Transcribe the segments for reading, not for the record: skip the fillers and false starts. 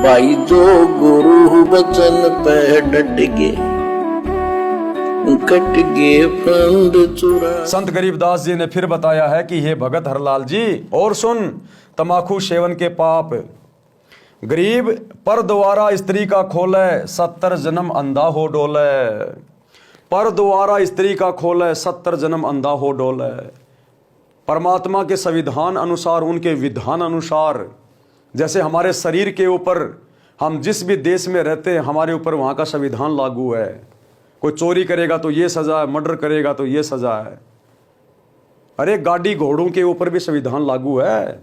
भाई जो गुरु बचन पे डट गए, कट गए फंद चुरा। संत गरीबदास जी ने फिर बताया है कि हे भगत हरलाल जी, और सुन तमाकू सेवन के पाप। गरीब पर द्वारा स्त्री का खोले, 70 जन्म अंधा हो डोले। पर द्वारा स्त्री का खोले, 70 जन्म अंधा हो डोले। परमात्मा के संविधान अनुसार, उनके विधान अनुसार, जैसे हमारे शरीर के ऊपर, हम जिस भी देश में रहते हैं हमारे ऊपर वहाँ का संविधान लागू है। कोई चोरी करेगा तो ये सजा है, मर्डर करेगा तो ये सजा है। अरे गाड़ी घोड़ों के ऊपर भी संविधान लागू है।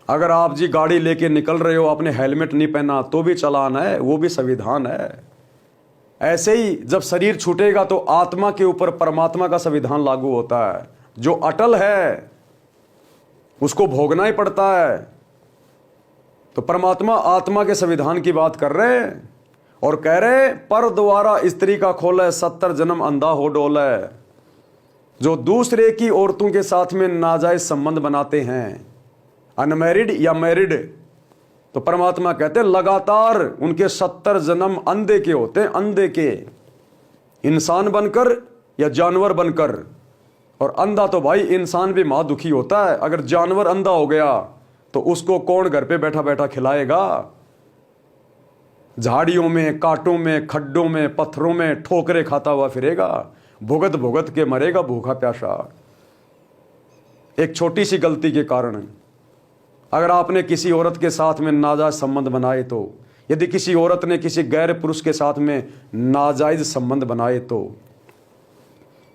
अगर आप जी गाड़ी लेके निकल रहे हो, आपने हेलमेट नहीं पहना तो भी चालान है, वो भी संविधान है। ऐसे ही जब शरीर छूटेगा तो आत्मा के ऊपर परमात्मा का संविधान लागू होता है। जो अटल है उसको भोगना ही पड़ता है। तो परमात्मा आत्मा के संविधान की बात कर रहे हैं और कह रहे पर द्वारा स्त्री का खोले, 70 जन्म अंधा हो डोले। जो दूसरे की औरतों के साथ में नाजायज संबंध बनाते हैं, अनमैरिड या मैरिड, तो परमात्मा कहते हैं लगातार उनके 70 जन्म अंधे के होते हैं, अंधे के, इंसान बनकर या जानवर बनकर। और अंधा तो भाई इंसान भी महा दुखी होता है। अगर जानवर अंधा हो गया तो उसको कौन घर पे बैठा बैठा खिलाएगा? झाड़ियों में, कांटों में, खड्डों में, पत्थरों में ठोकरे खाता हुआ फिरेगा, भुगत भुगत के मरेगा भूखा प्यासा। एक छोटी सी गलती के कारण अगर आपने किसी औरत के साथ में नाजायज संबंध बनाए, तो यदि किसी औरत ने किसी गैर पुरुष के साथ में नाजायज संबंध बनाए, तो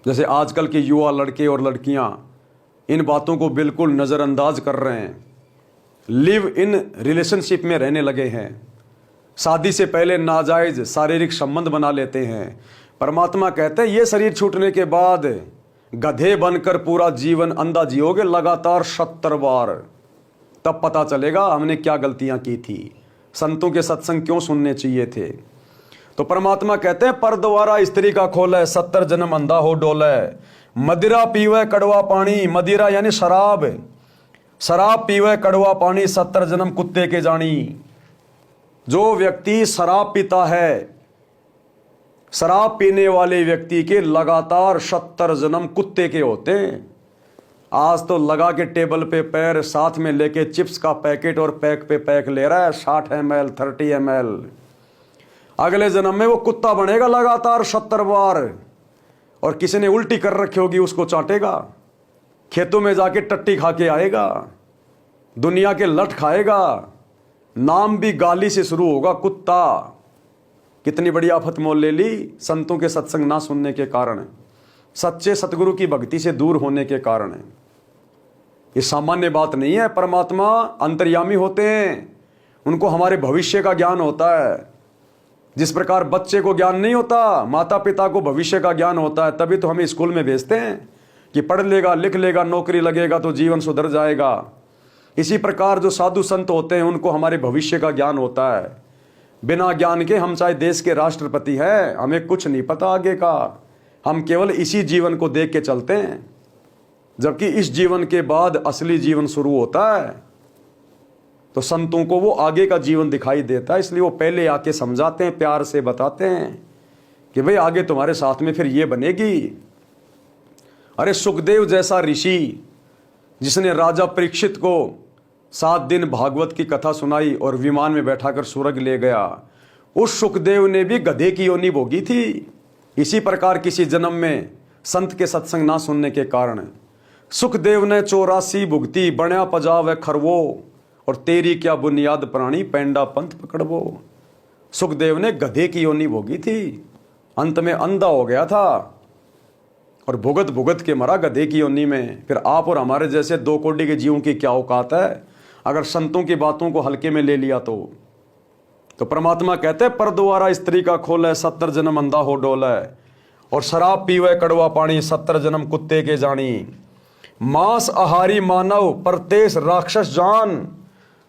जैसे आजकल के युवा लड़के और लड़कियां इन बातों को बिल्कुल नज़रअंदाज कर रहे हैं, लिव इन रिलेशनशिप में रहने लगे हैं, शादी से पहले नाजायज शारीरिक संबंध बना लेते हैं। परमात्मा कहते हैं ये शरीर छूटने के बाद गधे बनकर पूरा जीवन अंधा जियोगे लगातार 70 बार, तब पता चलेगा हमने क्या गलतियां की थी, संतों के सत्संग क्यों सुनने चाहिए थे। तो परमात्मा कहते हैं पर द्वारा स्त्री का खोले, 70 जन्म अंधा हो डोले। मदिरा पीवे कड़वा पानी, मदिरा यानी शराब, शराब पीवे कड़वा पानी, 70 जन्म कुत्ते के जानी। जो व्यक्ति शराब पीता है, शराब पीने वाले व्यक्ति के लगातार 70 जन्म कुत्ते के होते हैं। आज तो लगा के टेबल पे पैर साथ में लेके चिप्स का पैकेट और पैक पे पैक ले रहा है, 60 ml 30 ml। अगले जन्म में वो कुत्ता बनेगा लगातार 70 बार, और किसी ने उल्टी कर रखी होगी उसको चाटेगा, खेतों में जाके टट्टी खा के आएगा, दुनिया के लठ खाएगा, नाम भी गाली से शुरू होगा, कुत्ता। कितनी बड़ी आफत मोल ले ली संतों के सत्संग ना सुनने के कारण, सच्चे सतगुरु की भक्ति से दूर होने के कारण। ये सामान्य बात नहीं है। परमात्मा अंतर्यामी होते हैं, उनको हमारे भविष्य का ज्ञान होता है। जिस प्रकार बच्चे को ज्ञान नहीं होता, माता पिता को भविष्य का ज्ञान होता है, तभी तो हमें स्कूल में भेजते हैं कि पढ़ लेगा, लिख लेगा, नौकरी लगेगा तो जीवन सुधर जाएगा। इसी प्रकार जो साधु संत होते हैं उनको हमारे भविष्य का ज्ञान होता है। बिना ज्ञान के हम चाहे देश के राष्ट्रपति हैं, हमें कुछ नहीं पता आगे का। हम केवल इसी जीवन को देख के चलते हैं, जबकि इस जीवन के बाद असली जीवन शुरू होता है। तो संतों को वो आगे का जीवन दिखाई देता है, इसलिए वो पहले आके समझाते हैं, प्यार से बताते हैं कि भाई आगे तुम्हारे साथ में फिर ये बनेगी। अरे सुखदेव जैसा ऋषि जिसने राजा परीक्षित को 7 दिन भागवत की कथा सुनाई और विमान में बैठाकर स्वर्ग ले गया, उस सुखदेव ने भी गधे की योनि भोगी थी। इसी प्रकार किसी जन्म में संत के सत्संग ना सुनने के कारण सुखदेव ने 84 भुगती, बण्या पजाव खरवो, और तेरी क्या बुनियाद प्राणी, पैंडा पंथ पकड़वो। सुखदेव ने गधे की योनि भोगी थी, अंत में अंधा हो गया था और भुगत भुगत के मरा गधे की योनि में। फिर आप और हमारे जैसे 2 कोटि के जीवों की क्या औकात है अगर संतों की बातों को हल्के में ले लिया तो परमात्मा कहते हैं पर द्वारा स्त्री का खोले, 70 जन्म अंधा हो डोले। और शराब पीवे कड़वा पानी, 70 जन्म कुत्ते के जानी। मांस आहारी मानव, परतेश राक्षस जान।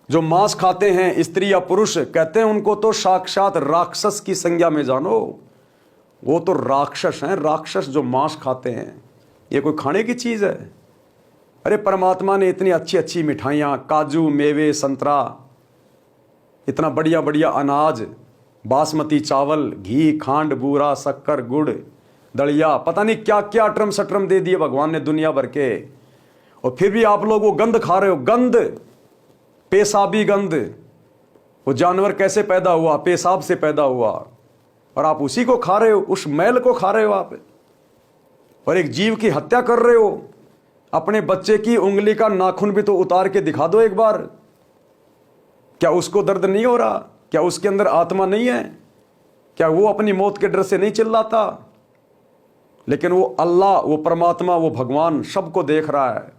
जो मांस खाते हैं स्त्री या पुरुष, कहते हैं उनको तो साक्षात राक्षस की संज्ञा में जानो। वो तो राक्षस हैं, राक्षस जो मांस खाते हैं। ये कोई खाने की चीज है? अरे परमात्मा ने इतनी अच्छी अच्छी मिठाइयाँ, काजू, मेवे, संतरा, इतना बढ़िया बढ़िया अनाज, बासमती चावल, घी, खांड, बूरा, शक्कर, गुड़, दलिया, पता नहीं क्या क्या अटरम सटरम दे दिए भगवान ने दुनिया भर के, और फिर भी आप लोग वो गंद खा रहे हो। गंद, पेशाबी गंद। वो जानवर कैसे पैदा हुआ? पेशाब से पैदा हुआ, और आप उसी को खा रहे हो, उस मैल को खा रहे हो आप, और एक जीव की हत्या कर रहे हो। अपने बच्चे की उंगली का नाखून भी तो उतार के दिखा दो एक बार। क्या उसको दर्द नहीं हो रहा? क्या उसके अंदर आत्मा नहीं है? क्या वो अपनी मौत के डर से नहीं चिल्लाता? लेकिन वो अल्लाह, वो परमात्मा, वो भगवान सबको देख रहा है।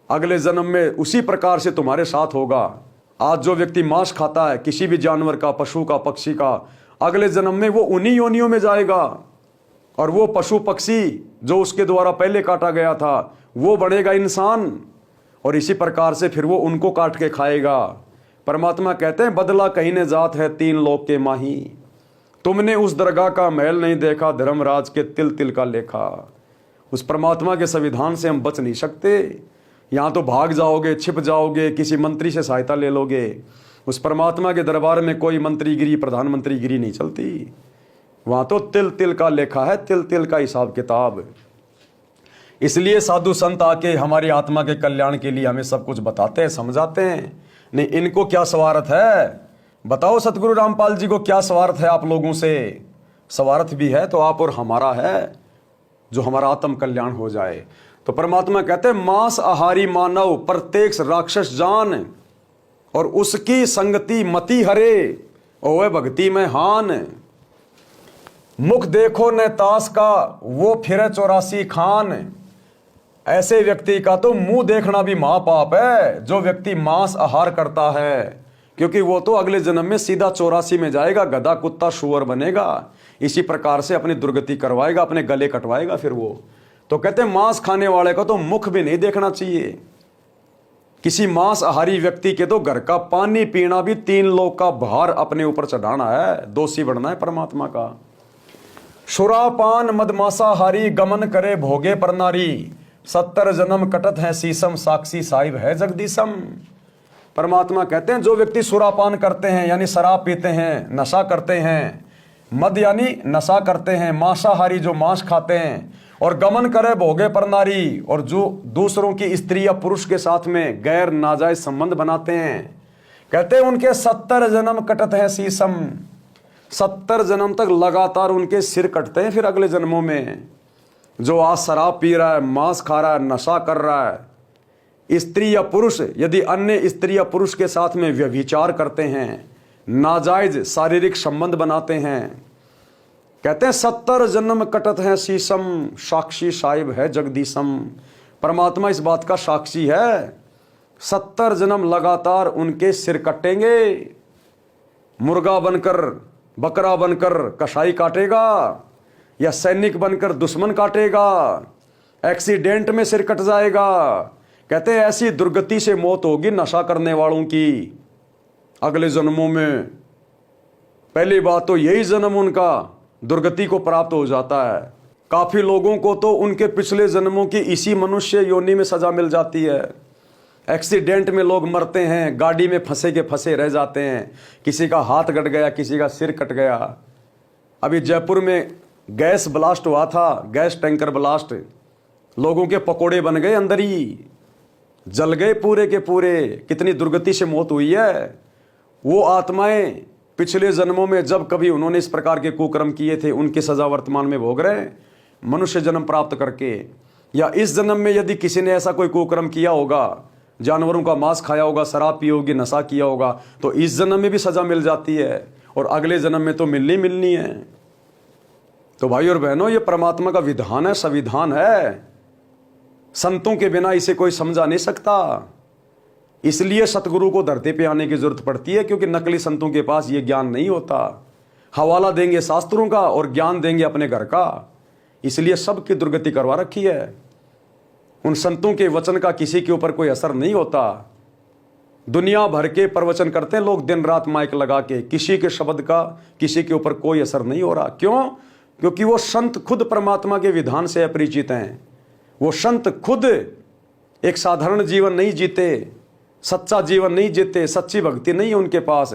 अगले जन्म में उसी प्रकार से तुम्हारे साथ होगा। आज जो व्यक्ति मांस खाता है किसी भी जानवर का, पशु का, पक्षी का, अगले जन्म में वो उन्हीं योनियों में जाएगा, और वो पशु पक्षी जो उसके द्वारा पहले काटा गया था वो बनेगा इंसान, और इसी प्रकार से फिर वो उनको काट के खाएगा। परमात्मा कहते हैं बदला कहीं ने जात है तीन लोक के माही, तुमने उस दरगाह का महल नहीं देखा, धर्मराज के तिल तिल का लेखा। उस परमात्मा के संविधान से हम बच नहीं सकते। यहाँ तो भाग जाओगे, छिप जाओगे, किसी मंत्री से सहायता ले लोगे। उस परमात्मा के दरबार में कोई मंत्रीगिरी, प्रधानमंत्रीगिरी नहीं चलती। वहाँ तो तिल तिल का लेखा है, तिल तिल का हिसाब किताब। इसलिए साधु संत आके हमारी आत्मा के कल्याण के लिए हमें सब कुछ बताते हैं, समझाते हैं। नहीं, इनको क्या स्वार्थ है? बताओ सतगुरु रामपाल जी को क्या स्वार्थ है आप लोगों से? स्वार्थ भी है तो आप और हमारा है, जो हमारा आत्म कल्याण हो जाए। तो परमात्मा कहते हैं मांस आहारी मानव प्रत्येक राक्षस जान, और उसकी संगति मति हरे, ओए भक्ति में हान। मुख देखो न तास का, वो फिरे 84 खान। ऐसे व्यक्ति का तो मुंह देखना भी महापाप है, जो व्यक्ति मांस आहार करता है, क्योंकि वो तो अगले जन्म में सीधा 84 में जाएगा, गधा कुत्ता शुअर बनेगा। इसी प्रकार से अपनी दुर्गति करवाएगा, अपने गले कटवाएगा फिर वो। तो कहते हैं मांस खाने वाले का तो मुख भी नहीं देखना चाहिए। किसी मांस आहारी व्यक्ति के तो घर का पानी पीना भी 3 लोग का भार अपने ऊपर चढ़ाना है, दोषी बनना है परमात्मा का। सुरापान मदमासाहारी गमन करे भोगे पर नारी, 70 जन्म कटत है सीसम, साक्षी साहिब है जगदीशम। परमात्मा कहते हैं जो व्यक्ति सुरापान करते हैं यानी शराब पीते हैं, नशा करते हैं, मद यानी नशा करते हैं, मांसाहारी जो मांस खाते हैं, और गमन करे भोगे पर नारी, और जो दूसरों की स्त्री या पुरुष के साथ में गैर नाजायज संबंध बनाते हैं, कहते हैं उनके 70 जन्म कटत है सीसम। 70 जन्म तक लगातार उनके सिर कटते हैं फिर अगले जन्मों में। जो आज शराब पी रहा है, मांस खा रहा है, नशा कर रहा है, स्त्री या पुरुष यदि अन्य स्त्री या पुरुष के साथ में व्यभिचार करते हैं, नाजायज शारीरिक संबंध बनाते हैं, कहते हैं 70 जन्म कटत है शीशम, साक्षी साहिब है जगदीशम। परमात्मा इस बात का साक्षी है। 70 जन्म लगातार उनके सिर कटेंगे। मुर्गा बनकर, बकरा बनकर कसाई काटेगा, या सैनिक बनकर दुश्मन काटेगा, एक्सीडेंट में सिर कट जाएगा। कहते हैं ऐसी दुर्गति से मौत होगी नशा करने वालों की अगले जन्मों में। पहली बात तो यही जन्म उनका दुर्गति को प्राप्त हो जाता है। काफी लोगों को तो उनके पिछले जन्मों की इसी मनुष्य योनि में सजा मिल जाती है। एक्सीडेंट में लोग मरते हैं, गाड़ी में फंसे के फंसे रह जाते हैं, किसी का हाथ कट गया, किसी का सिर कट गया। अभी जयपुर में गैस ब्लास्ट हुआ था, गैस टैंकर ब्लास्ट, लोगों के पकोड़े बन गए, अंदर ही जल गए पूरे के पूरे। कितनी दुर्गति से मौत हुई है। वो आत्माएं पिछले जन्मों में जब कभी उन्होंने इस प्रकार के कुकर्म किए थे, उनकी सजा वर्तमान में भोग रहे मनुष्य जन्म प्राप्त करके। या इस जन्म में यदि किसी ने ऐसा कोई कुकर्म किया होगा, जानवरों का मांस खाया होगा, शराब पी होगी, नशा किया होगा, तो इस जन्म में भी सजा मिल जाती है, और अगले जन्म में तो मिलनी है। तो भाई और बहनों, ये परमात्मा का विधान है, संविधान है। संतों के बिना इसे कोई समझा नहीं सकता। इसलिए सतगुरु को धरती पे आने की जरूरत पड़ती है, क्योंकि नकली संतों के पास ये ज्ञान नहीं होता। हवाला देंगे शास्त्रों का और ज्ञान देंगे अपने घर का। इसलिए सबकी दुर्गति करवा रखी है। उन संतों के वचन का किसी के ऊपर कोई असर नहीं होता। दुनिया भर के प्रवचन करते हैं लोग दिन रात माइक लगा के, किसी के शब्द का किसी के ऊपर कोई असर नहीं हो रहा। क्यों? क्योंकि वो संत खुद परमात्मा के विधान से अपरिचित हैं। वो संत खुद एक साधारण जीवन नहीं जीते, सच्चा जीवन नहीं जीते, सच्ची भक्ति नहीं है उनके पास,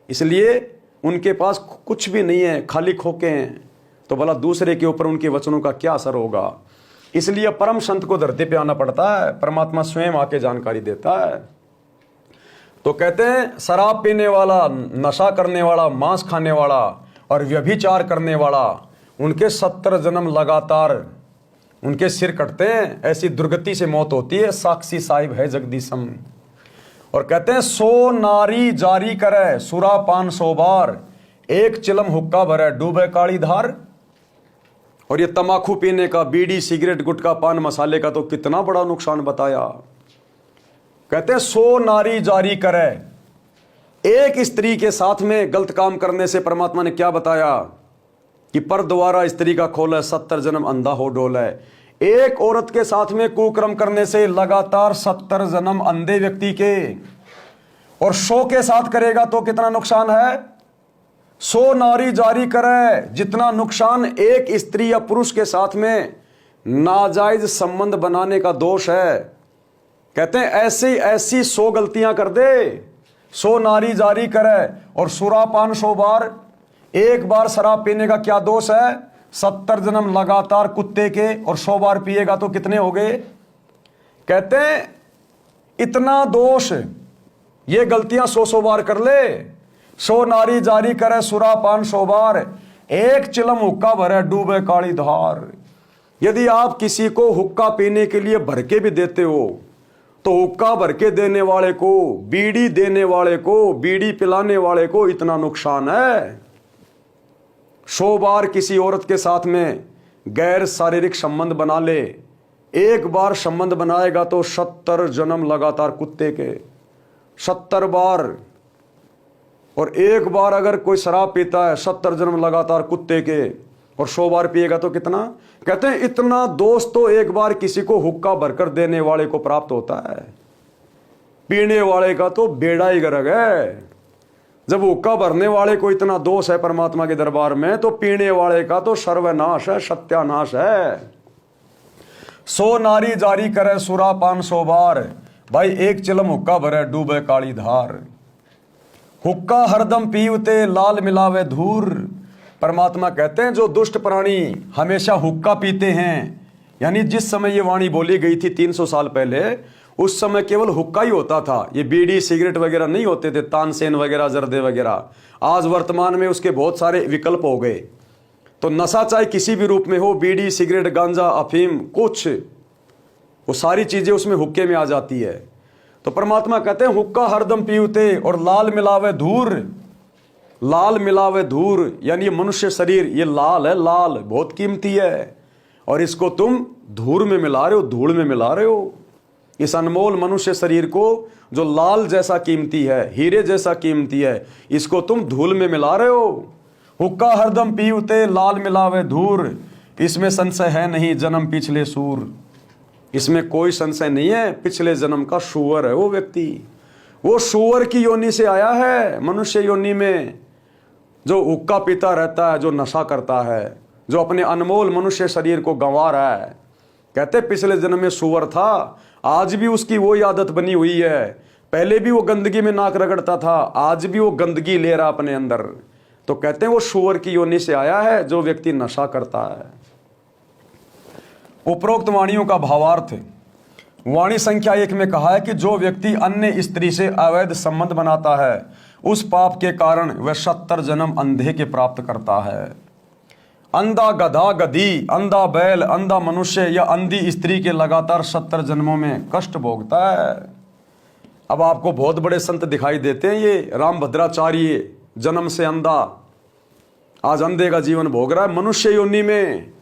इसलिए उनके पास कुछ भी नहीं है, खाली खोके हैं। तो भला दूसरे के ऊपर उनके वचनों का क्या असर होगा। इसलिए परम संत को धरती पे आना पड़ता है, परमात्मा स्वयं आके जानकारी देता है। तो कहते हैं शराब पीने वाला, नशा करने वाला, मांस खाने वाला और व्यभिचार करने वाला, उनके 70 जन्म लगातार उनके सिर कटते हैं, ऐसी दुर्गति से मौत होती है। साक्षी साहिब है जगदीशम। और कहते हैं 100 नारी जारी करे सुरा पान 100 बार, एक चिलम हुक्का भरे डूबे काली धार। और ये तमाकू पीने का, बीड़ी सिगरेट गुटखा पान मसाले का तो कितना बड़ा नुकसान बताया। कहते हैं 100 नारी जारी करे, एक स्त्री के साथ में गलत काम करने से परमात्मा ने क्या बताया कि पर द्वारा स्त्री का खोल है 70 जन्म अंधा हो डोल है। एक औरत के साथ में कुकर्म करने से लगातार 70 जन्म अंधे व्यक्ति के, और 100 के साथ करेगा तो कितना नुकसान है। 100 नारी जारी करे, जितना नुकसान एक स्त्री या पुरुष के साथ में नाजायज संबंध बनाने का दोष है। कहते हैं ऐसी ऐसी 100 गलतियां कर दे, 100 नारी जारी करे और सुरापान 100 बार। एक बार शराब पीने का क्या दोष है, 70 जन्म लगातार कुत्ते के, और 100 बार पिएगा तो कितने हो गए। कहते हैं इतना दोष, ये गलतियां 100 बार कर ले। 100 नारी जारी करे सुरापान 100 बार, एक चिलम हुक्का भरे डूबे काली धार। यदि आप किसी को हुक्का पीने के लिए भर के भी देते हो तो हुक्का भर के देने वाले को, बीड़ी देने वाले को, बीड़ी पिलाने वाले को इतना नुकसान है। 100 बार किसी औरत के साथ में गैर शारीरिक संबंध बना ले, एक बार संबंध बनाएगा तो 70 जन्म लगातार कुत्ते के, 70 बार। और एक बार अगर कोई शराब पीता है 70 जन्म लगातार कुत्ते के, और 100 बार पिएगा तो कितना। कहते हैं इतना दोष तो एक बार किसी को हुक्का भरकर देने वाले को प्राप्त होता है, पीने वाले का तो बेड़ा ही गर्क है। जब हुक्का भरने वाले को इतना दोष है परमात्मा के दरबार में, तो पीने वाले का तो सर्वनाश है, सत्यानाश है। 100 नारी जारी करे सुरापान 100 बार, भाई एक चिलम हुक्का भरे डूबे काली धार। हुक्का हरदम पीवते लाल मिलावे धूर। परमात्मा कहते हैं जो दुष्ट प्राणी हमेशा हुक्का पीते हैं, यानी जिस समय ये वाणी बोली गई थी 300 साल पहले, उस समय केवल हुक्का ही होता था, ये बीड़ी सिगरेट वगैरह नहीं होते थे, तानसेन वगैरह, जर्दे वगैरह। आज वर्तमान में उसके बहुत सारे विकल्प हो गए। तो नशा चाहे किसी भी रूप में हो, बीड़ी सिगरेट गांजा अफीम कुछ, वो सारी चीजें उसमें हुक्के में आ जाती है। तो परमात्मा कहते हैं हुक्का हरदम पीवते और लाल मिलावे धूर। लाल मिलावे धूर यानी ये मनुष्य शरीर, ये लाल है, लाल बहुत कीमती है, और इसको तुम धूर में मिला रहे हो, धूल में मिला रहे हो। इस अनमोल मनुष्य शरीर को जो लाल जैसा कीमती है, हीरे जैसा कीमती है, इसको तुम धूल में मिला रहे हो। हुक्का हरदम पीवते लाल मिलावे धूर, इसमें संशय है नहीं जन्म पिछले सूर। इसमें कोई संशय नहीं है, पिछले जन्म का सूअर है वो व्यक्ति। वो सूअर की योनि से आया है मनुष्य योनि में, जो हुक्का पीता रहता है, जो नशा करता है, जो अपने अनमोल मनुष्य शरीर को गंवा रहा है। कहते पिछले जन्म में सूअर था, आज भी उसकी वही आदत बनी हुई है। पहले भी वो गंदगी में नाक रगड़ता था, आज भी वो गंदगी ले रहा अपने अंदर। तो कहते हैं वो सूअर की योनि से आया है जो व्यक्ति नशा करता है। उपरोक्त वाणियों का भावार्थ, वाणी संख्या 1 में कहा है कि जो व्यक्ति अन्य स्त्री से अवैध संबंध बनाता है, उस पाप के कारण वह 70 जन्म अंधे के प्राप्त करता है। अंधा गधा गधी, अंधा बैल, अंधा मनुष्य या अंधी स्त्री के लगातार 70 जन्मों में कष्ट भोगता है। अब आपको बहुत बड़े संत दिखाई देते हैं, ये रामभद्राचार्य जन्म से अंधा, आज अंधे का जीवन भोग रहा है मनुष्य योनि में,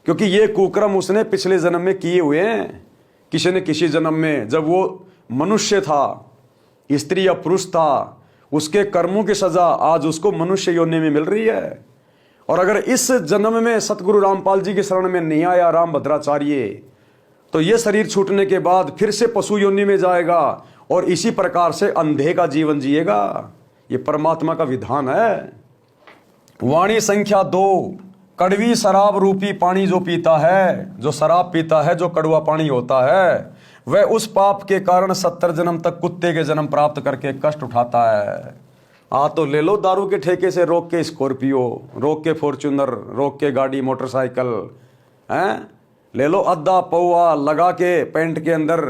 क्योंकि ये कुकर्म उसने पिछले जन्म में किए हुए हैं। किसी न किसी जन्म में जब वो मनुष्य था, स्त्री या पुरुष था, उसके कर्मों की सजा आज उसको मनुष्य योनि में मिल रही है। और अगर इस जन्म में सतगुरु रामपाल जी की शरण में नहीं आया रामभद्राचार्य, तो ये शरीर छूटने के बाद फिर से पशु योनि में जाएगा और इसी प्रकार से अंधे का जीवन जिएगा। ये परमात्मा का विधान है। वाणी संख्या 2, कड़वी शराब रूपी पानी जो पीता है, जो शराब पीता है, जो कड़वा पानी होता है, वह उस पाप के कारण 70 जन्म तक कुत्ते के जन्म प्राप्त करके कष्ट उठाता है। तो ले लो दारू के ठेके से, रोक के स्कॉर्पियो, रोक के फॉर्च्यूनर, रोक के गाड़ी मोटरसाइकिल, हैं, ले लो अद्धा पौआ लगा के पैंट के अंदर,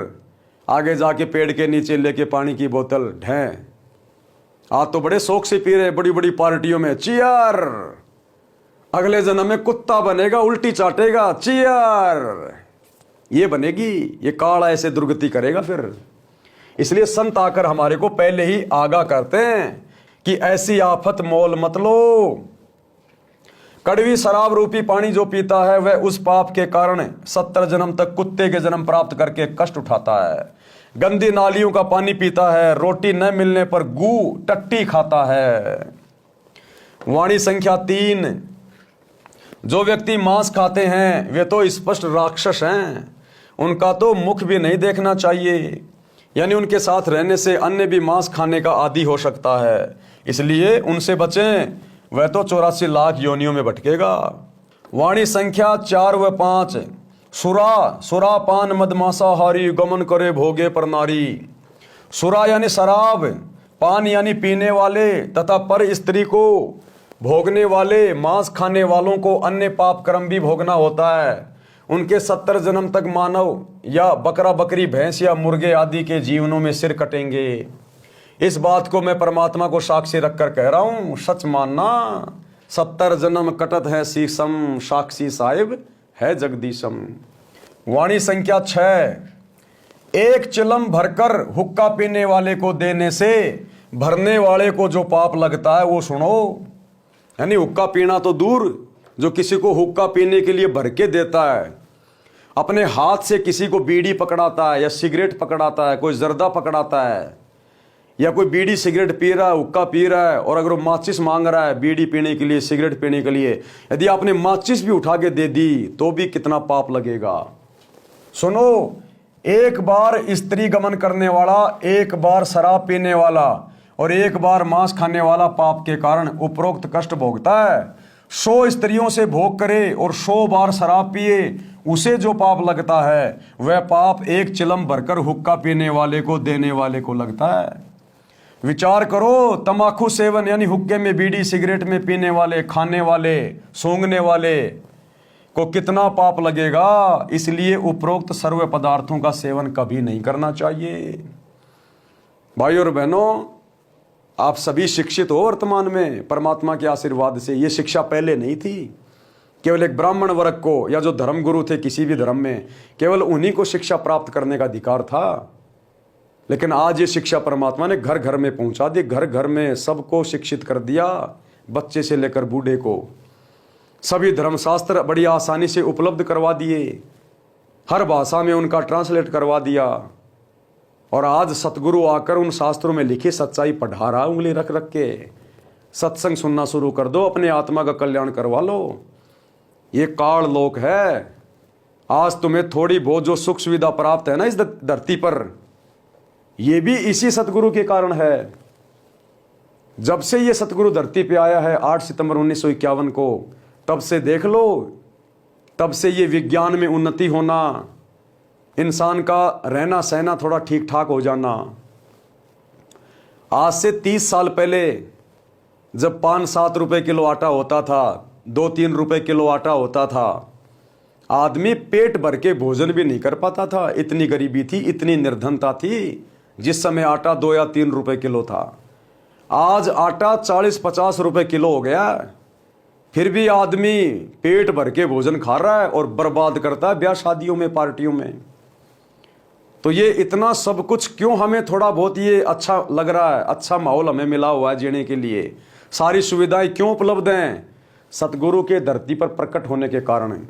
आगे जाके पेड़ के नीचे लेके पानी की बोतल ढें। तो बड़े शौक से पी रहे, बड़ी बड़ी पार्टियों में, चियर। अगले जन्म में कुत्ता बनेगा, उल्टी चाटेगा, चियर। ये बनेगी, ये काल ऐसे दुर्गति करेगा फिर। इसलिए संत आकर हमारे को पहले ही आगाह करते हैं कि ऐसी आफत मोल मत लो। कड़वी शराब रूपी पानी जो पीता है वह उस पाप के कारण 70 जन्म तक कुत्ते के जन्म प्राप्त करके कष्ट उठाता है। गंदी नालियों का पानी पीता है, रोटी न मिलने पर गू टट्टी खाता है। वाणी संख्या 3, जो व्यक्ति मांस खाते हैं वे तो स्पष्ट राक्षस हैं, उनका तो मुख भी नहीं देखना चाहिए। यानी उनके साथ रहने से अन्य भी मांस खाने का आदी हो सकता है, इसलिए उनसे बचें, वह तो 84 लाख योनियों में भटकेगा। वाणी संख्या 4 व 5, सुरा पान मदमांसाहारी गमन करे भोगे पर नारी। सुरा यानी शराब, पान यानी पीने वाले, तथा पर स्त्री को भोगने वाले, मांस खाने वालों को अन्य पाप कर्म भी भोगना होता है। उनके 70 जन्म तक मानव या बकरा बकरी भैंस या मुर्गे आदि के जीवनों में सिर कटेंगे। इस बात को मैं परमात्मा को साक्षी रखकर कह रहा हूं, सच मानना। 70 जन्म कटत है शीशम, साक्षी साहिब है जगदीशम। वाणी संख्या 6, एक चिलम भरकर हुक्का पीने वाले को देने से भरने वाले को जो पाप लगता है वो सुनो। यानी हुक्का पीना तो दूर, जो किसी को हुक्का पीने के लिए भर के देता है, अपने हाथ से किसी को बीड़ी पकड़ाता है या सिगरेट पकड़ाता है, कोई जर्दा पकड़ाता है, या कोई बीड़ी सिगरेट पी रहा है, हुक्का पी रहा है, और अगर वो माचिस मांग रहा है बीड़ी पीने के लिए, सिगरेट पीने के लिए, यदि आपने माचिस भी उठा के दे दी तो भी कितना पाप लगेगा। सुनो, एक बार स्त्री गमन करने वाला, एक बार शराब पीने वाला और एक बार मांस खाने वाला पाप के कारण उपरोक्त कष्ट भोगता है। 100 स्त्रियों से भोग करे और 100 बार शराब पिए, उसे जो पाप लगता है वह पाप एक चिलम भरकर हुक्का पीने वाले को देने वाले को लगता है। विचार करो, तंबाकू सेवन यानी हुक्के में, बीड़ी सिगरेट में पीने वाले, खाने वाले, सूंघने वाले को कितना पाप लगेगा। इसलिए उपरोक्त सर्व पदार्थों का सेवन कभी नहीं करना चाहिए। भाइयों और बहनों, आप सभी शिक्षित हो वर्तमान में परमात्मा के आशीर्वाद से। ये शिक्षा पहले नहीं थी, केवल एक ब्राह्मण वर्ग को या जो धर्मगुरु थे किसी भी धर्म में, केवल उन्हीं को शिक्षा प्राप्त करने का अधिकार था। लेकिन आज ये शिक्षा परमात्मा ने घर घर में पहुंचा दी, घर घर में सबको शिक्षित कर दिया, बच्चे से लेकर बूढ़े को। सभी धर्मशास्त्र बड़ी आसानी से उपलब्ध करवा दिए, हर भाषा में उनका ट्रांसलेट करवा दिया, और आज सतगुरु आकर उन शास्त्रों में लिखी सच्चाई पढ़ा रहा, उंगली रख रख के। सत्संग सुनना शुरू कर दो, अपने आत्मा का कल्याण करवा लो। ये काल लोक है। आज तुम्हें थोड़ी बहुत जो सुख सुविधा प्राप्त है ना इस धरती पर, ये भी इसी सतगुरु के कारण है। जब से ये सतगुरु धरती पे आया है 8 सितंबर 1951 को, तब से देख लो, तब से ये विज्ञान में उन्नति होना, इंसान का रहना सहना थोड़ा ठीक ठाक हो जाना। आज से 30 साल पहले जब 5-7 रुपए किलो आटा होता था, 2-3 रुपए किलो आटा होता था, आदमी पेट भर के भोजन भी नहीं कर पाता था। इतनी गरीबी थी, इतनी निर्धनता थी। जिस समय आटा 2 या 3 रुपए किलो था, आज आटा 40-50 रुपए किलो हो गया। फिर भी आदमी पेट भर के भोजन खा रहा है और बर्बाद करता है ब्याह शादियों में, पार्टियों में। तो ये इतना सब कुछ क्यों हमें थोड़ा बहुत ये अच्छा लग रहा है, अच्छा माहौल हमें मिला हुआ है जीने के लिए, सारी सुविधाएं क्यों उपलब्ध हैं? सतगुरु के धरती पर प्रकट होने के कारण है।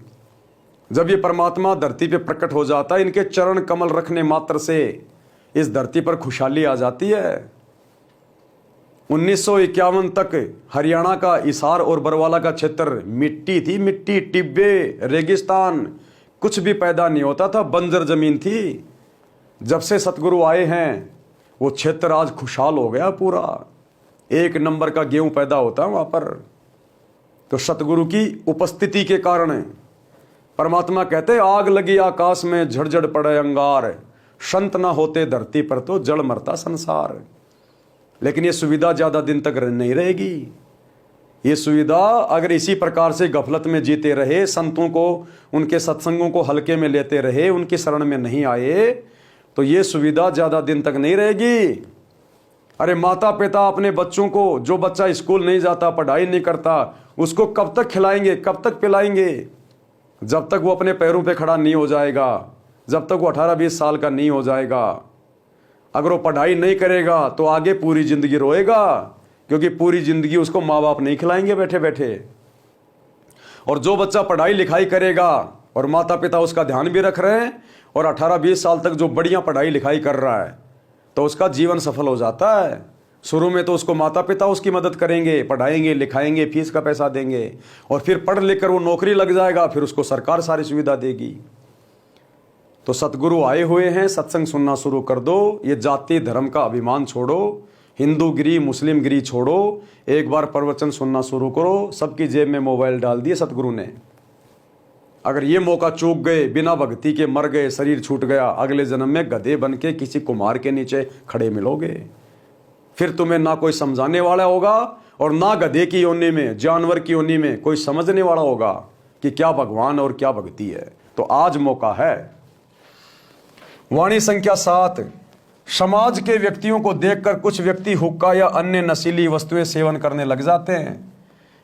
जब ये परमात्मा धरती पे प्रकट हो जाता है, इनके चरण कमल रखने मात्र से इस धरती पर खुशहाली आ जाती है। 1951 तक हरियाणा का हिसार और बरवाला का क्षेत्र मिट्टी थी, मिट्टी, टिब्बे, रेगिस्तान, कुछ भी पैदा नहीं होता था, बंजर जमीन थी। जब से सतगुरु आए हैं वो क्षेत्र आज खुशहाल हो गया पूरा, 1 नंबर का गेहूं पैदा होता है वहां पर। तो सतगुरु की उपस्थिति के कारण परमात्मा कहते हैं, आग लगी आकाश में झड़झड़ पड़े अंगार, संत ना होते धरती पर तो जड़ मरता संसार। लेकिन ये सुविधा ज़्यादा दिन तक नहीं रहेगी। ये सुविधा अगर इसी प्रकार से गफलत में जीते रहे, संतों को, उनके सत्संगों को हल्के में लेते रहे, उनकी शरण में नहीं आए, तो ये सुविधा ज़्यादा दिन तक नहीं रहेगी। अरे माता पिता अपने बच्चों को, जो बच्चा स्कूल नहीं जाता, पढ़ाई नहीं करता, उसको कब तक खिलाएंगे, कब तक पिलाएंगे? जब तक वो अपने पैरों पे खड़ा नहीं हो जाएगा, जब तक वो 18-20 साल का नहीं हो जाएगा। अगर वो पढ़ाई नहीं करेगा तो आगे पूरी जिंदगी रोएगा, क्योंकि पूरी जिंदगी उसको माँ बाप नहीं खिलाएंगे बैठे बैठे। और जो बच्चा पढ़ाई लिखाई करेगा और माता पिता उसका ध्यान भी रख रहे हैं और 18-20 साल तक जो बढ़िया पढ़ाई लिखाई कर रहा है, तो उसका जीवन सफल हो जाता है। शुरू में तो उसको माता पिता उसकी मदद करेंगे, पढ़ाएंगे, लिखाएंगे, फीस का पैसा देंगे, और फिर पढ़ लिख कर वो नौकरी लग जाएगा, फिर उसको सरकार सारी सुविधा देगी। तो सतगुरु आए हुए हैं, सत्संग सुनना शुरू कर दो। ये जाति धर्म का अभिमान छोड़ो, हिंदू गिरी मुस्लिम गिरी छोड़ो, एक बार प्रवचन सुनना शुरू करो। सबकी जेब में मोबाइल डाल दिए सतगुरु ने। अगर ये मौका चूक गए, बिना भक्ति के मर गए, शरीर छूट गया, अगले जन्म में गधे बन के किसी कुम्हार के नीचे खड़े मिलोगे। फिर तुम्हें ना कोई समझाने वाला होगा और ना गधे की योनि में, जानवर की योनि में कोई समझने वाला होगा कि क्या भगवान और क्या भक्ति है। तो आज मौका है। वाणी संख्या 7। समाज के व्यक्तियों को देखकर कुछ व्यक्ति हुक्का या अन्य नशीली वस्तुएं सेवन करने लग जाते हैं।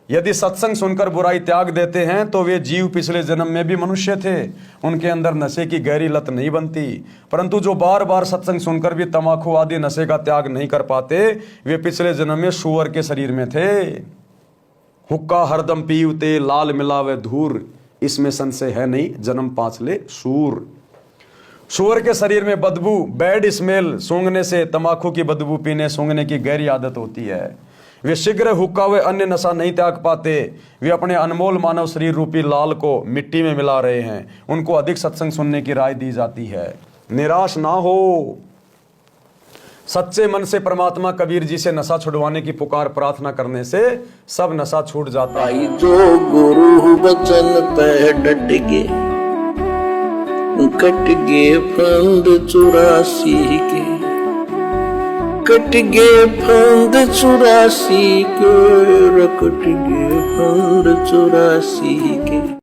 यदि सत्संग सुनकर बुराई त्याग देते हैं तो वे जीव पिछले जन्म में भी मनुष्य थे, उनके अंदर नशे की गहरी लत नहीं बनती। परंतु जो बार बार सत्संग सुनकर भी तंबाकू आदि नशे का त्याग नहीं कर पाते, वे पिछले जन्म में सूअर के शरीर में थे। हुक्का हरदम पीवते, लाल मिलावे धूर, इसमें संशय है नहीं, जन्म पांचले सूर। सूअर के शरीर में बदबू, बैड स्मेल सूंघने से, तंबाकू की बदबू पीने सूंघने की गहरी आदत होती है। वे शीघ्र हुक्का व अन्य नशा नहीं त्याग पाते। वे अपने अनमोल मानव शरीर रूपी लाल को मिट्टी में मिला रहे हैं। उनको अधिक सत्संग सुनने की राय दी जाती है। निराश ना हो। सच्चे मन से परमात्मा कबीर जी से नशा छुड़वाने की पुकार प्रार्थना करने से सब नशा छूट जाता है। आई जो गुरु बचन पे डट गे, कट गे फंद 84 के, कट गे फंद 84 के, कट गे फंद 84 के।